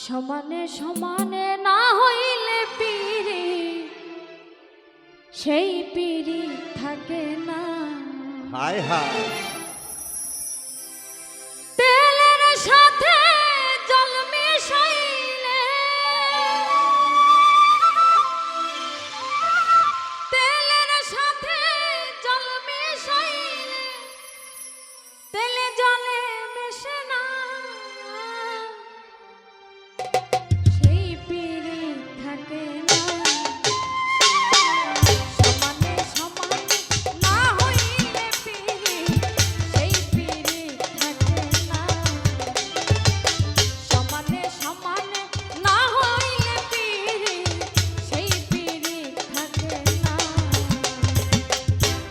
সমানে সমানে না হইলে পিরি সেই পিরি থাকে না। হায় হায় তেলের সাথে জল মিশাইলে তেলের সাথে জল মিশাইলে তেলে জলে মেশে না সেই পিরি থাকে না। সমানে সমানে না হইলে পিরি সেই পিরি থাকে না। সমানে সমানে না হইলে পিরি সেই পিরি থাকে না।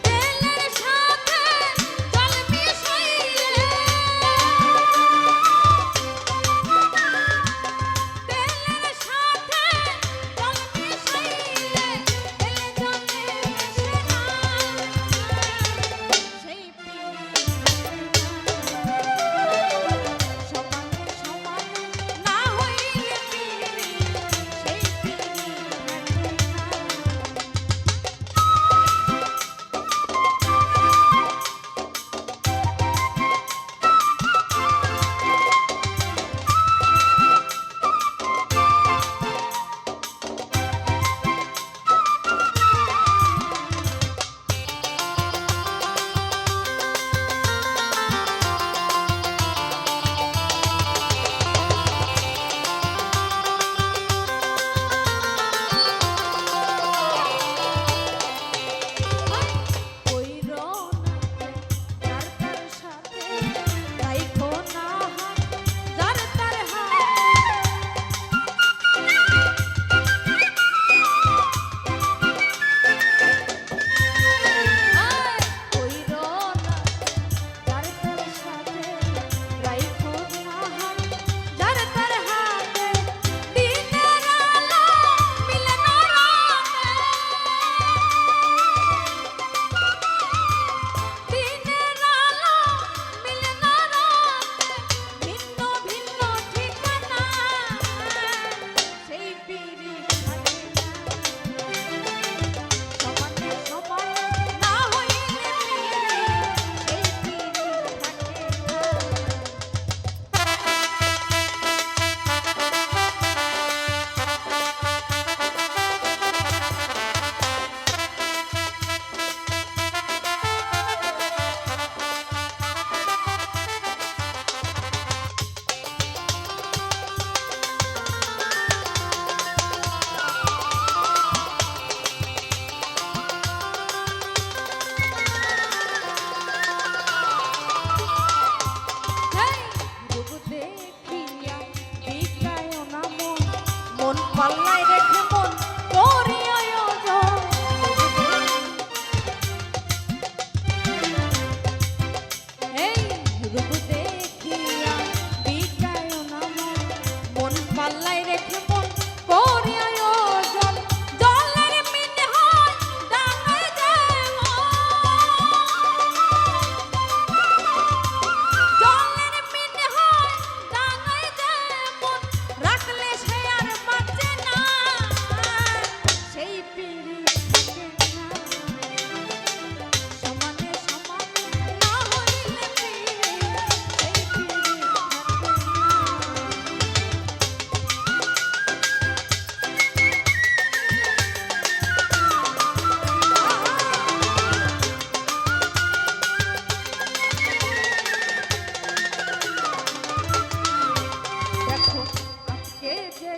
তেলের সাথে জল মিশাইলে তেলের সাথে জল মিশাইলে তেলে জলে মেশে না সেই পিরি সমানে সমানে না হইলে পিরি সেই পিরি কইরো না যার তার সাথে রাইখো না হাত যার তার হাত কইরো না যার তার সাথে রাইখো না হাত যার তার হাতে দিনের আলো মিলে না রাতে দিনের আলো মিলে না রাতে ভিন্ন ভিন্ন ঠিকানা সেই পিরি থাকে না। সমানে সমানে না হইলে পিরি সেই পিরি থাকে না। হেই রূপ দেখিয়া বিকায় না মন, মন পাল্লায় রেখে মন করি আয়োজন। হেই রূপ দেখিয়া বিকায় না মন, মন পাল্লায় রেখে মন করি আয়োজন। জলের মিন হয় ডাঙায় যেমন জলের মিন হয় ডাঙায় যেমন রাখলে সে আর বাঁচে না সেই পিরি থাকে না। সমানে সমানে না হইলে পিরি সেই পিরি থাকে না। দেখো আজকে যে